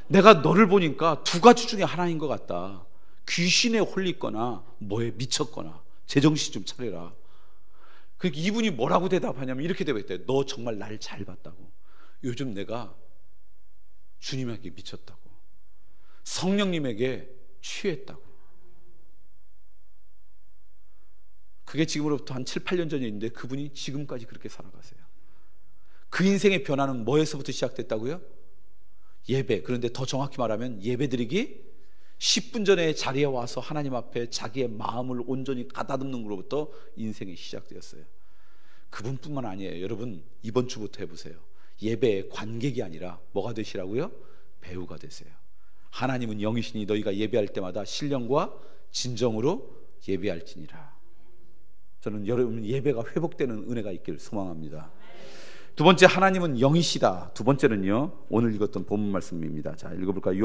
내가 너를 보니까 두 가지 중에 하나인 것 같다. 귀신에 홀리거나 뭐에 미쳤거나 제정신 좀 차려라. 그러니까 이분이 뭐라고 대답하냐면 이렇게 대답했대요. 너 정말 날 잘 봤다고. 요즘 내가 주님에게 미쳤다고. 성령님에게 취했다고. 그게 지금으로부터 한 7, 8년 전에 있는데 그분이 지금까지 그렇게 살아가세요. 그 인생의 변화는 뭐에서부터 시작됐다고요? 예배. 그런데 더 정확히 말하면 예배드리기 10분 전에 자리에 와서 하나님 앞에 자기의 마음을 온전히 가다듬는 것으로부터 인생이 시작되었어요. 그분뿐만 아니에요. 여러분 이번 주부터 해보세요. 예배의 관객이 아니라 뭐가 되시라고요? 배우가 되세요. 하나님은 영이시니 너희가 예배할 때마다 신령과 진정으로 예배할지니라. 저는 여러분 예배가 회복되는 은혜가 있길 소망합니다. 두 번째, 하나님은 영이시다. 두 번째는요, 오늘 읽었던 본문 말씀입니다. 자, 읽어볼까요?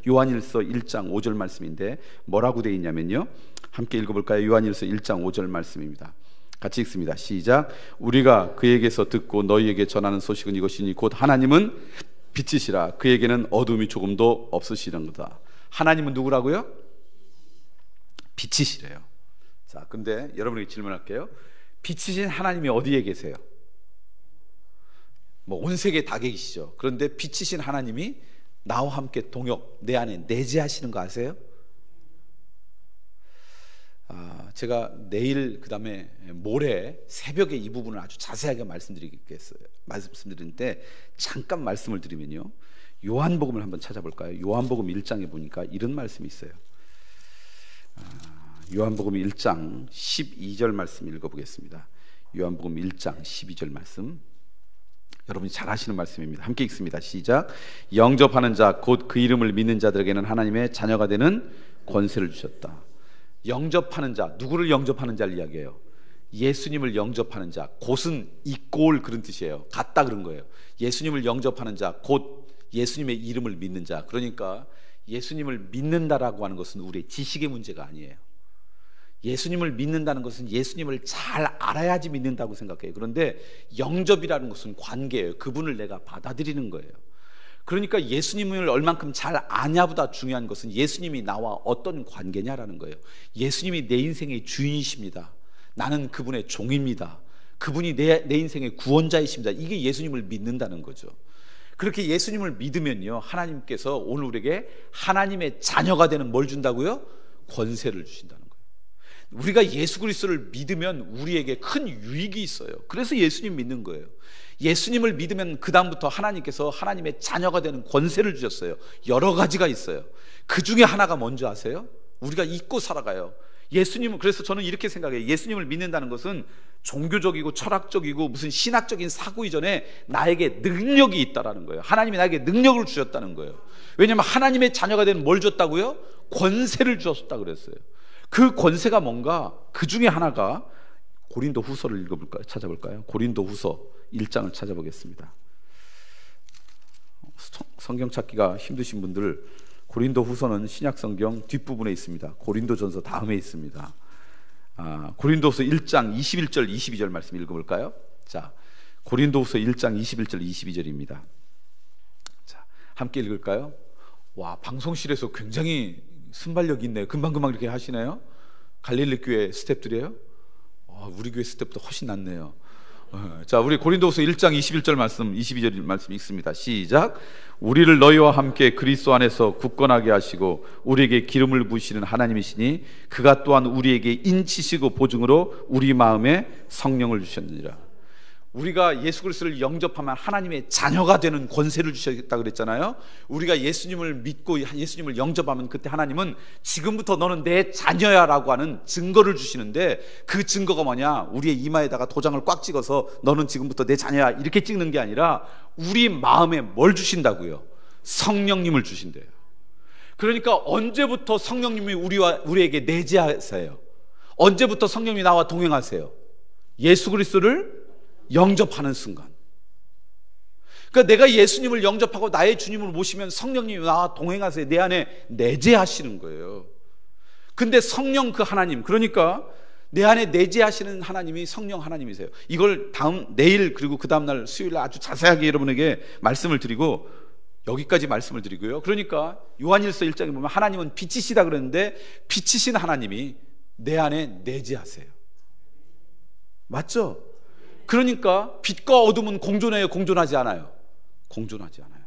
요한일서 1장 5절 말씀인데 뭐라고 되어 있냐면요, 함께 읽어볼까요? 요한일서 1장 5절 말씀입니다. 같이 읽습니다. 시작. 우리가 그에게서 듣고 너희에게 전하는 소식은 이것이니 곧 하나님은 빛이시라. 그에게는 어둠이 조금도 없으시는도다. 하나님은 누구라고요? 빛이시래요. 자, 근데 여러분에게 질문할게요. 빛이신 하나님이 어디에 계세요? 뭐 온 세계에 다 계시죠. 그런데 빛이신 하나님이 나와 함께 동역, 내 안에 내재하시는 거 아세요? 제가 내일 그다음에 모레 새벽에 이 부분을 아주 자세하게 말씀드리는데 잠깐 말씀을 드리면요, 요한복음을 한번 찾아볼까요? 요한복음 1장에 보니까 이런 말씀이 있어요. 요한복음 1장 12절 말씀 읽어보겠습니다. 요한복음 1장 12절 말씀, 여러분이 잘 아시는 말씀입니다. 함께 읽습니다. 시작. 영접하는 자 곧 그 이름을 믿는 자들에게는 하나님의 자녀가 되는 권세를 주셨다. 영접하는 자, 누구를 영접하는 자를 이야기해요? 예수님을 영접하는 자, 곧은 있고 올 그런 뜻이에요. 같다 그런 거예요. 예수님을 영접하는 자, 곧 예수님의 이름을 믿는 자. 그러니까 예수님을 믿는다라고 하는 것은 우리의 지식의 문제가 아니에요. 예수님을 믿는다는 것은 예수님을 잘 알아야지 믿는다고 생각해요. 그런데 영접이라는 것은 관계예요. 그분을 내가 받아들이는 거예요. 그러니까 예수님을 얼만큼 잘 아냐보다 중요한 것은 예수님이 나와 어떤 관계냐라는 거예요. 예수님이 내 인생의 주인이십니다. 나는 그분의 종입니다. 그분이 내 인생의 구원자이십니다. 이게 예수님을 믿는다는 거죠. 그렇게 예수님을 믿으면요, 하나님께서 오늘 우리에게 하나님의 자녀가 되는 뭘 준다고요? 권세를 주신다는 거예요. 우리가 예수 그리스도를 믿으면 우리에게 큰 유익이 있어요. 그래서 예수님 믿는 거예요. 예수님을 믿으면 그 다음부터 하나님께서 하나님의 자녀가 되는 권세를 주셨어요. 여러 가지가 있어요. 그 중에 하나가 뭔지 아세요? 우리가 잊고 살아가요. 예수님은, 그래서 저는 이렇게 생각해요. 예수님을 믿는다는 것은 종교적이고 철학적이고 무슨 신학적인 사고 이전에 나에게 능력이 있다라는 거예요. 하나님이 나에게 능력을 주셨다는 거예요. 왜냐하면 하나님의 자녀가 되는 뭘 줬다고요? 권세를 주셨다 그랬어요. 그 권세가 뭔가, 그 중에 하나가 고린도 후서를 읽어볼까요? 찾아볼까요? 고린도 후서 1장을 찾아보겠습니다. 성경 찾기가 힘드신 분들, 고린도 후서는 신약 성경 뒷부분에 있습니다. 고린도 전서 다음에 있습니다. 고린도 후서 1장 21절 22절 말씀 읽어볼까요? 자, 고린도 후서 1장 21절 22절입니다. 자, 함께 읽을까요? 와, 방송실에서 굉장히 순발력 있네요. 금방금방 이렇게 하시네요. 갈릴리 교회 스태프들이에요? 우리 교회 스태프보다 훨씬 낫네요. 자, 우리 고린도후서 1장 21절 말씀 22절 말씀 읽습니다. 시작. 우리를 너희와 함께 그리스도 안에서 굳건하게 하시고 우리에게 기름을 부으시는 하나님이시니 그가 또한 우리에게 인치시고 보증으로 우리 마음에 성령을 주셨느니라. 우리가 예수 그리스도를 영접하면 하나님의 자녀가 되는 권세를 주셨다 그랬잖아요. 우리가 예수님을 믿고 예수님을 영접하면 그때 하나님은 지금부터 너는 내 자녀야 라고 하는 증거를 주시는데, 그 증거가 뭐냐? 우리의 이마에다가 도장을 꽉 찍어서 너는 지금부터 내 자녀야 이렇게 찍는 게 아니라 우리 마음에 뭘 주신다고요? 성령님을 주신대요. 그러니까 언제부터 성령님이 우리에게 내재하세요? 언제부터 성령님이 나와 동행하세요? 예수 그리스도를 영접하는 순간. 그러니까 내가 예수님을 영접하고 나의 주님을 모시면 성령님이 나와 동행하세요. 내 안에 내재하시는 거예요. 근데 성령 그 하나님, 그러니까 내 안에 내재하시는 하나님이 성령 하나님이세요. 이걸 내일 그리고 그 다음날 수요일 아주 자세하게 여러분에게 말씀을 드리고, 여기까지 말씀을 드리고요. 그러니까 요한일서 1장에 보면 하나님은 빛이시다 그랬는데 빛이신 하나님이 내 안에 내재하세요. 맞죠? 그러니까 빛과 어둠은 공존해요, 공존하지 않아요? 공존하지 않아요.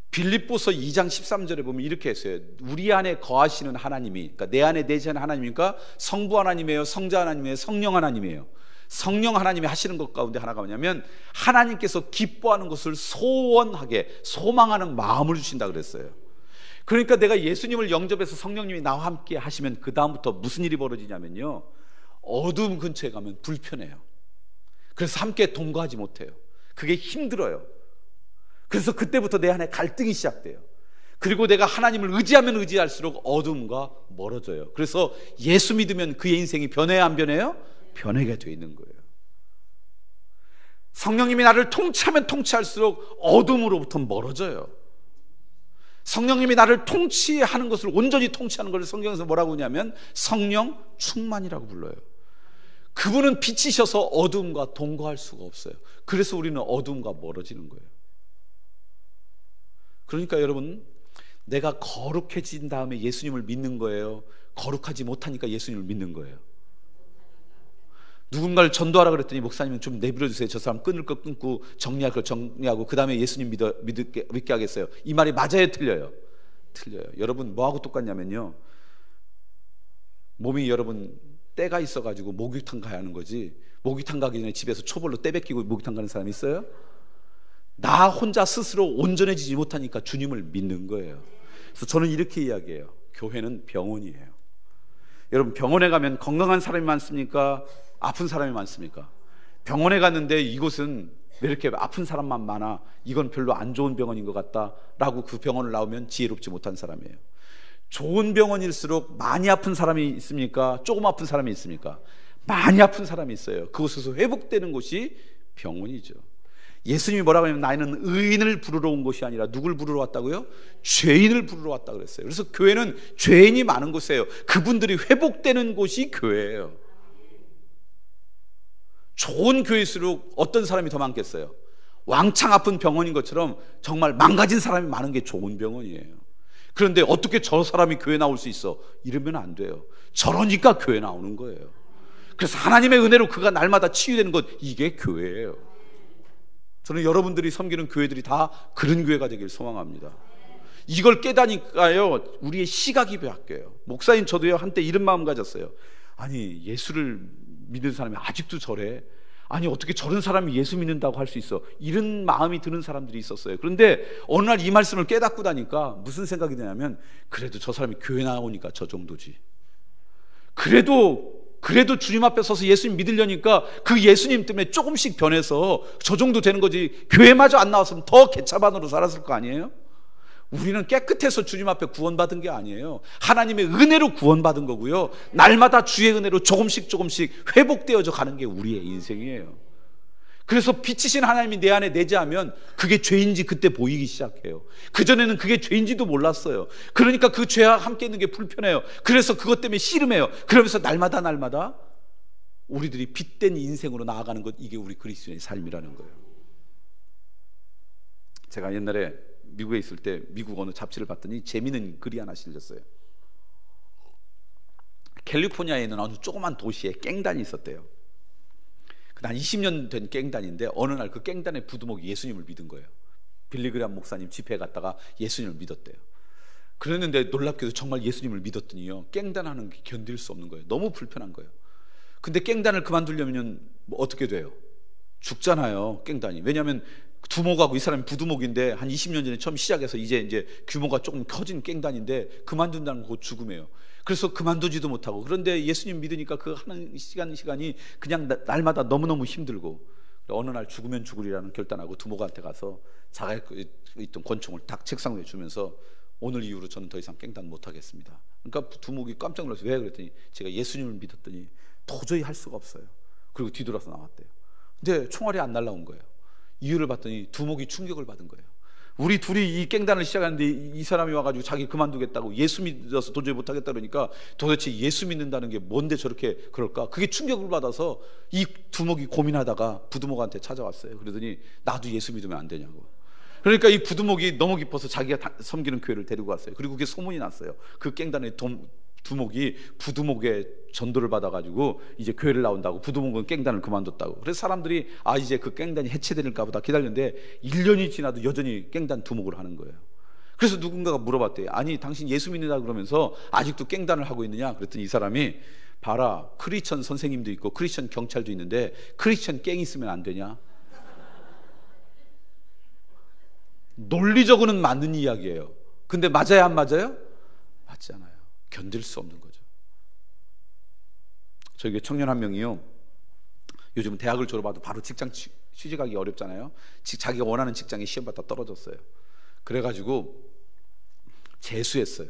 빌립보서 2장 13절에 보면 이렇게 했어요. 우리 안에 거하시는 하나님이, 그러니까 내 안에 내재하는 하나님이니까 성부 하나님이에요, 성자 하나님이에요, 성령 하나님이에요. 성령 하나님이 하시는 것 가운데 하나가 뭐냐면 하나님께서 기뻐하는 것을 소원하게 소망하는 마음을 주신다 그랬어요. 그러니까 내가 예수님을 영접해서 성령님이 나와 함께 하시면 그 다음부터 무슨 일이 벌어지냐면요, 어두움 근처에 가면 불편해요. 그래서 함께 동거하지 못해요. 그게 힘들어요. 그래서 그때부터 내 안에 갈등이 시작돼요. 그리고 내가 하나님을 의지하면 의지할수록 어둠과 멀어져요. 그래서 예수 믿으면 그의 인생이 변해야 안 변해요? 변하게 돼 있는 거예요. 성령님이 나를 통치하면 통치할수록 어둠으로부터 멀어져요. 성령님이 나를 통치하는 것을, 온전히 통치하는 것을 성경에서 뭐라고 하냐면 성령 충만이라고 불러요. 그분은 빛이셔서 어둠과 동거할 수가 없어요. 그래서 우리는 어둠과 멀어지는 거예요. 그러니까 여러분, 내가 거룩해진 다음에 예수님을 믿는 거예요? 거룩하지 못하니까 예수님을 믿는 거예요? 누군가를 전도하라 그랬더니 목사님은 좀 내버려 주세요. 저 사람 끊을 거 끊고 정리할 거 정리하고 그 다음에 예수님 믿게 하겠어요. 이 말이 맞아요, 틀려요? 틀려요. 여러분, 뭐하고 똑같냐면요, 몸이 여러분 때가 있어가지고 목욕탕 가야 하는 거지, 목욕탕 가기 전에 집에서 초벌로 때 벗기고 목욕탕 가는 사람이 있어요? 나 혼자 스스로 온전해지지 못하니까 주님을 믿는 거예요. 그래서 저는 이렇게 이야기해요. 교회는 병원이에요. 여러분, 병원에 가면 건강한 사람이 많습니까? 아픈 사람이 많습니까? 병원에 갔는데 이곳은 왜 이렇게 아픈 사람만 많아? 이건 별로 안 좋은 병원인 것 같다 라고 그 병원을 나오면 지혜롭지 못한 사람이에요. 좋은 병원일수록 많이 아픈 사람이 있습니까? 조금 아픈 사람이 있습니까? 많이 아픈 사람이 있어요. 그곳에서 회복되는 곳이 병원이죠. 예수님이 뭐라고 하냐면 나는 의인을 부르러 온 것이 아니라 누굴 부르러 왔다고요? 죄인을 부르러 왔다 그랬어요. 그래서 교회는 죄인이 많은 곳이에요. 그분들이 회복되는 곳이 교회예요. 좋은 교회일수록 어떤 사람이 더 많겠어요? 왕창 아픈 병원인 것처럼 정말 망가진 사람이 많은 게 좋은 병원이에요. 그런데 어떻게 저 사람이 교회 나올 수 있어? 이러면 안 돼요. 저러니까 교회 나오는 거예요. 그래서 하나님의 은혜로 그가 날마다 치유되는 것, 이게 교회예요. 저는 여러분들이 섬기는 교회들이 다 그런 교회가 되길 소망합니다. 이걸 깨다니까요, 우리의 시각이 바뀌어요. 목사님 저도요, 한때 이런 마음 가졌어요. 아니, 예수를 믿는 사람이 아직도 저래? 아니, 어떻게 저런 사람이 예수 믿는다고 할 수 있어? 이런 마음이 드는 사람들이 있었어요. 그런데 어느 날 이 말씀을 깨닫고 나니까 무슨 생각이 드냐면, 그래도 저 사람이 교회 나오니까 저 정도지. 그래도 주님 앞에 서서 예수님 믿으려니까 그 예수님 때문에 조금씩 변해서 저 정도 되는 거지, 교회마저 안 나왔으면 더 개차반으로 살았을 거 아니에요? 우리는 깨끗해서 주님 앞에 구원받은 게 아니에요. 하나님의 은혜로 구원받은 거고요, 날마다 주의 은혜로 조금씩 회복되어져 가는 게 우리의 인생이에요. 그래서 빛이신 하나님이 내 안에 내재하면 그게 죄인지 그때 보이기 시작해요. 그전에는 그게 죄인지도 몰랐어요. 그러니까 그 죄와 함께 있는 게 불편해요. 그래서 그것 때문에 씨름해요. 그러면서 날마다 우리들이 빛된 인생으로 나아가는 것, 이게 우리 그리스도인의 삶이라는 거예요. 제가 옛날에 미국에 있을 때 미국 어느 잡지를 봤더니 재미있는 글이 하나 실렸어요. 캘리포니아에 있는 어느 조그만 도시에 깽단이 있었대요. 한 20년 된 깽단인데 어느 날 그 깽단의 부두목이 예수님을 믿은 거예요. 빌리그레암 목사님 집회에 갔다가 예수님을 믿었대요. 그랬는데 놀랍게도 정말 예수님을 믿었더니요, 깽단하는 게 견딜 수 없는 거예요. 너무 불편한 거예요. 근데 깽단을 그만두려면 뭐 어떻게 돼요? 죽잖아요, 깽단이. 왜냐하면 두목하고 이 사람이 부두목인데 한 20년 전에 처음 시작해서 이제 규모가 조금 커진 깽단인데 그만둔다는 거 죽음이에요. 그래서 그만두지도 못하고, 그런데 예수님 믿으니까 그 하는 시간이 그냥 날마다 너무너무 힘들고, 어느 날 죽으면 죽으리라는 결단하고 두목한테 가서 자기가 있던 권총을 딱 책상 위에 주면서 오늘 이후로 저는 더 이상 깽단 못하겠습니다. 그러니까 두목이 깜짝 놀라서 왜 그랬더니 제가 예수님을 믿었더니 도저히 할 수가 없어요. 그리고 뒤돌아서 나왔대요. 근데 총알이 안 날라온 거예요. 이유를 봤더니 두목이 충격을 받은 거예요. 우리 둘이 이 깽단을 시작하는데 이 사람이 와가지고 자기 그만두겠다고, 예수 믿어서 도저히 못하겠다 그러니까 도대체 예수 믿는다는 게 뭔데 저렇게 그럴까? 그게 충격을 받아서 이 두목이 고민하다가 부두목한테 찾아왔어요. 그러더니 나도 예수 믿으면 안 되냐고. 그러니까 이 부두목이 너무 기뻐서 자기가 섬기는 교회를 데리고 왔어요. 그리고 그게 소문이 났어요. 그 깽단의 두목이 부두목의 전도를 받아가지고 이제 교회를 나온다고, 부두목은 깽단을 그만뒀다고. 그래서 사람들이 이제 그 깽단이 해체될까 보다 기다렸는데 1년이 지나도 여전히 깽단 두목을 하는 거예요. 그래서 누군가가 물어봤대요. 아니, 당신 예수 믿는다 그러면서 아직도 깽단을 하고 있느냐? 그랬더니 이 사람이, 봐라, 크리스천 선생님도 있고 크리스천 경찰도 있는데 크리스천 깽 있으면 안 되냐? 논리적으로는 맞는 이야기예요. 근데 맞아요, 안 맞아요? 맞지 않아요. 견딜 수 없는 거죠. 저희 청년 한 명이요, 요즘 대학을 졸업하도 바로 직장 취직하기 어렵잖아요. 자기가 원하는 직장에 시험 봤다 떨어졌어요. 그래가지고 재수했어요.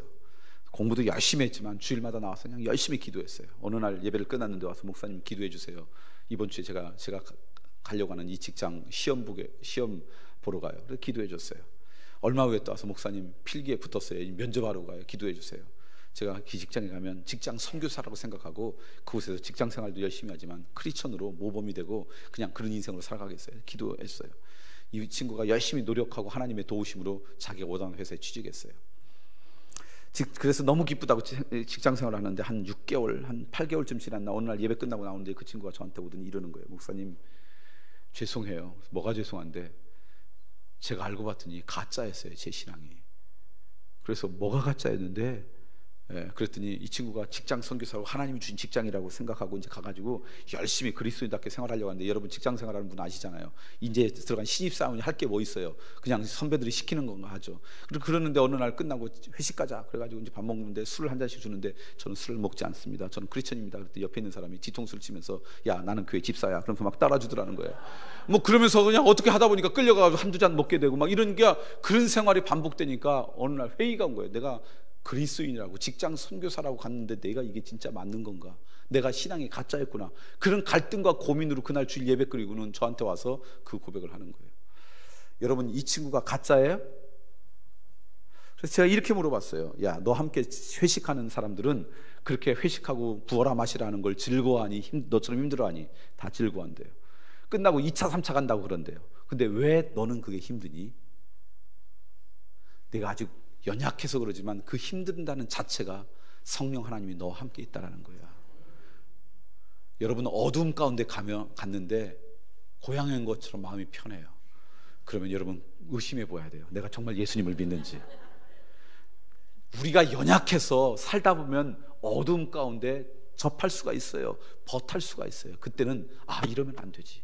공부도 열심히 했지만 주일마다 나와서 그냥 열심히 기도했어요. 어느 날 예배를 끝났는데 와서, 목사님 기도해 주세요. 이번 주에 제가 가려고 하는 이 직장 시험 보러 가요. 그래서 기도해 줬어요. 얼마 후에 또 와서 목사님 필기에 붙었어요. 면접하러 가요. 기도해 주세요. 제가 그 직장에 가면 직장 선교사라고 생각하고 그곳에서 직장 생활도 열심히 하지만 크리스천으로 모범이 되고 그냥 그런 인생으로 살아가겠어요. 기도했어요. 이 친구가 열심히 노력하고 하나님의 도우심으로 자기가 원하는 회사에 취직했어요. 그래서 너무 기쁘다고 직장 생활을 하는데 한 6개월, 한 8개월쯤 지났나 어느 날 예배 끝나고 나오는데 그 친구가 저한테 오더니 이러는 거예요. 목사님 죄송해요. 뭐가 죄송한데 제가 알고 봤더니 가짜였어요. 제 신앙이. 그래서 뭐가 가짜였는데 그랬더니 이 친구가 직장 선교사로 하나님이 주신 직장이라고 생각하고 이제 가가지고 열심히 그리스도인답게 생활하려고 하는데, 여러분 직장 생활하는 분 아시잖아요. 이제 들어간 신입사원이 할 게 뭐 있어요. 그냥 선배들이 시키는 건가 하죠. 그러는데 어느 날 끝나고 회식 가자 그래가지고 이제 밥 먹는데 술을 한 잔씩 주는데 저는 술을 먹지 않습니다. 저는 크리스천입니다. 그랬더니 옆에 있는 사람이 뒤통수를 치면서 야 나는 교회 집사야. 그러면서 막 따라주더라는 거예요. 뭐 그러면서 그냥 어떻게 하다 보니까 끌려가서 한두 잔 먹게 되고 막 이런 게, 그런 생활이 반복되니까 어느 날 회의가 온 거예요. 내가 그리스도인이라고 직장 선교사라고 갔는데 내가 이게 진짜 맞는 건가? 내가 신앙이 가짜였구나. 그런 갈등과 고민으로 그날 주일 예배 그리고는 저한테 와서 그 고백을 하는 거예요. 여러분 이 친구가 가짜예요? 그래서 제가 이렇게 물어봤어요. 야, 너 함께 회식하는 사람들은 그렇게 회식하고 부어라 마시라는 걸 즐거워하니? 너처럼 힘들어하니? 다 즐거워한대요. 끝나고 2차 3차 간다고 그런대요. 근데 왜 너는 그게 힘드니? 내가 아직 연약해서 그러지만 그 힘든다는 자체가 성령 하나님이 너와 함께 있다라는 거야. 여러분 어두움 가운데 갔는데 고향인 것처럼 마음이 편해요. 그러면 여러분 의심해 보아야 돼요. 내가 정말 예수님을 믿는지. 우리가 연약해서 살다 보면 어두움 가운데 접할 수가 있어요. 버탈 수가 있어요. 그때는 이러면 안 되지.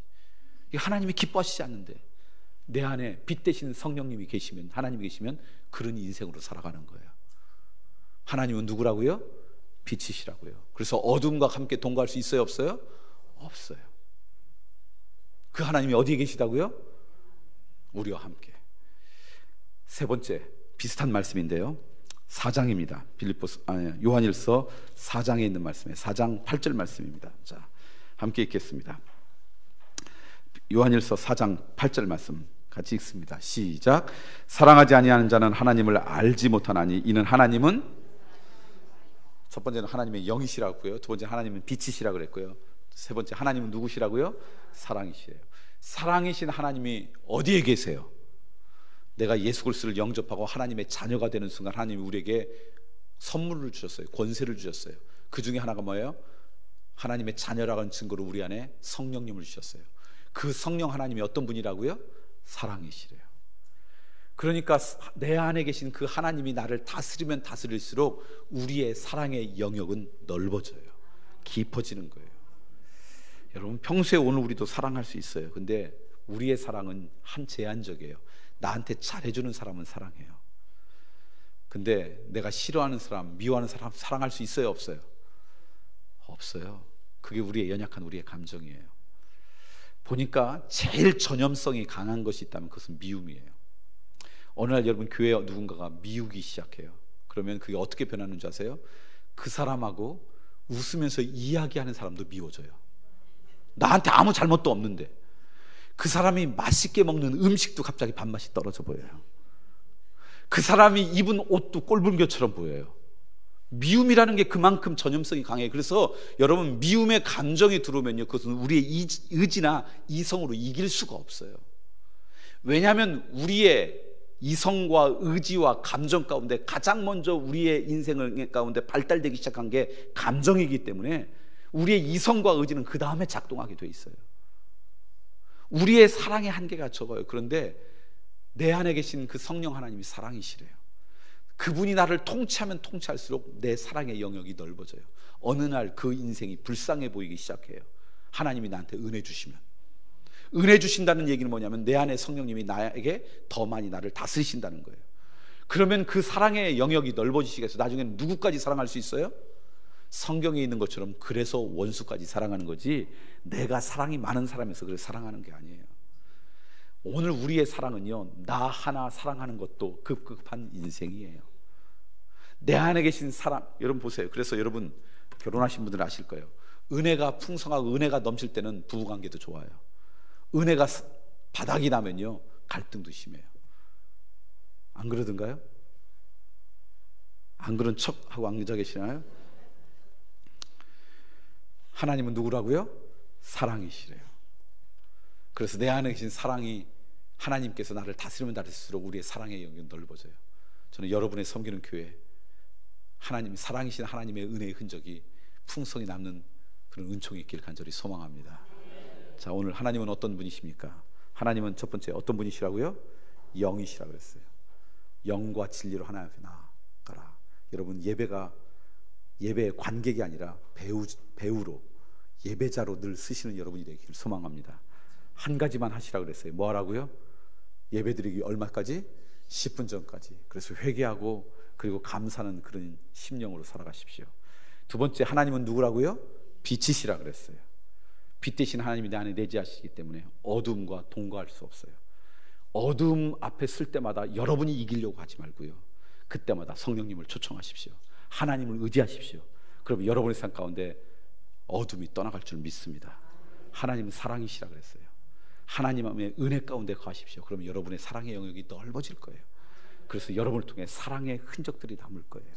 하나님이 기뻐하시지 않는데 내 안에 빛 대신 성령님이 계시면, 하나님이 계시면 그런 인생으로 살아가는 거예요. 하나님은 누구라고요? 빛이시라고요. 그래서 어둠과 함께 동거할 수 있어요? 없어요? 없어요. 그 하나님이 어디에 계시다고요? 우리와 함께. 세 번째 비슷한 말씀인데요, 4장입니다. 요한일서 4장에 있는 말씀이에요. 4장 8절 말씀입니다. 자, 함께 읽겠습니다. 요한일서 4장 8절 말씀 같이 읽습니다. 시작. 사랑하지 아니하는 자는 하나님을 알지 못하나니 이는 하나님은, 첫 번째는 하나님의 영이시라고요. 두 번째 하나님은 빛이시라 그랬고요. 세 번째 하나님은 누구시라고요? 사랑이시래요. 사랑이신 하나님이 어디에 계세요? 내가 예수 그리스도를 영접하고 하나님의 자녀가 되는 순간 하나님이 우리에게 선물을 주셨어요. 권세를 주셨어요. 그 중에 하나가 뭐예요? 하나님의 자녀라는 증거로 우리 안에 성령님을 주셨어요. 그 성령 하나님이 어떤 분이라고요? 사랑이시래요. 그러니까 내 안에 계신 그 하나님이 나를 다스리면 다스릴수록 우리의 사랑의 영역은 넓어져요. 깊어지는 거예요. 여러분 평소에 오늘 우리도 사랑할 수 있어요. 근데 우리의 사랑은 제한적이에요. 나한테 잘해주는 사람은 사랑해요. 근데 내가 싫어하는 사람, 미워하는 사람 사랑할 수 있어요? 없어요? 없어요. 그게 우리의 연약한 우리의 감정이에요. 보니까 제일 전염성이 강한 것이 있다면 그것은 미움이에요. 어느 날 여러분 교회에 누군가가 미우기 시작해요. 그러면 그게 어떻게 변하는 줄 아세요? 그 사람하고 웃으면서 이야기하는 사람도 미워져요. 나한테 아무 잘못도 없는데 그 사람이 맛있게 먹는 음식도 갑자기 밥맛이 떨어져 보여요. 그 사람이 입은 옷도 꼴불견처럼 보여요. 미움이라는 게 그만큼 전염성이 강해요. 그래서 여러분 미움의 감정이 들어오면요, 그것은 우리의 의지나 이성으로 이길 수가 없어요. 왜냐하면 우리의 이성과 의지와 감정 가운데 가장 먼저 우리의 인생 가운데 발달되기 시작한 게 감정이기 때문에 우리의 이성과 의지는 그 다음에 작동하게 돼 있어요. 우리의 사랑의 한계가 적어요. 그런데 내 안에 계신 그 성령 하나님이 사랑이시래요. 그분이 나를 통치하면 통치할수록 내 사랑의 영역이 넓어져요. 어느 날 그 인생이 불쌍해 보이기 시작해요. 하나님이 나한테 은혜 주시면. 은혜 주신다는 얘기는 뭐냐면 내 안에 성령님이 나에게 더 많이 나를 다스리신다는 거예요. 그러면 그 사랑의 영역이 넓어지시겠어요. 나중에는 누구까지 사랑할 수 있어요? 성경에 있는 것처럼 그래서 원수까지 사랑하는 거지, 내가 사랑이 많은 사람에서 그래서 사랑하는 게 아니에요. 오늘 우리의 사랑은요, 나 하나 사랑하는 것도 급급한 인생이에요. 내 안에 계신 사랑, 여러분 보세요. 그래서 여러분 결혼하신 분들 아실 거예요. 은혜가 풍성하고 은혜가 넘칠 때는 부부관계도 좋아요. 은혜가 바닥이 나면요 갈등도 심해요. 안 그러던가요? 안 그런 척하고 앉아 계시나요? 하나님은 누구라고요? 사랑이시래요. 그래서 내 안에 계신 사랑이, 하나님께서 나를 다스리면 다스릴수록 우리의 사랑의 영역이 넓어져요. 저는 여러분의 섬기는 교회, 하나님, 사랑이신 하나님의 은혜의 흔적이 풍성히 남는 그런 은총이 있길 간절히 소망합니다. 자, 오늘 하나님은 어떤 분이십니까? 하나님은 첫 번째 어떤 분이시라고요? 영이시라고 그랬어요. 영과 진리로 하나님 앞에 나아가라. 여러분, 예배의 관객이 아니라 배우로, 예배자로 늘 쓰시는 여러분이 되기를 소망합니다. 한 가지만 하시라고 그랬어요. 뭐 하라고요? 예배드리기 얼마까지? 10분 전까지. 그래서 회개하고 그리고 감사하는 그런 심령으로 살아가십시오. 두 번째, 하나님은 누구라고요? 빛이시라 그랬어요. 빛 대신 하나님이 내 안에 내재하시기 때문에 어둠과 동거할 수 없어요. 어둠 앞에 쓸 때마다 여러분이 이기려고 하지 말고요, 그때마다 성령님을 초청하십시오. 하나님을 의지하십시오. 그러면 여러분의 삶 가운데 어둠이 떠나갈 줄 믿습니다. 하나님은 사랑이시라 그랬어요. 하나님의 은혜 가운데 거하십시오. 그러면 여러분의 사랑의 영역이 넓어질 거예요. 그래서 여러분을 통해 사랑의 흔적들이 남을 거예요.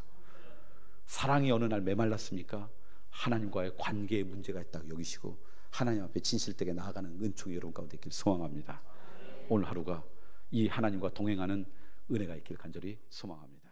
사랑이 어느 날 메말랐습니까? 하나님과의 관계에 문제가 있다고 여기시고 하나님 앞에 진실되게 나아가는 은총이 여러분 가운데 있길 소망합니다. 오늘 하루가 이 하나님과 동행하는 은혜가 있길 간절히 소망합니다.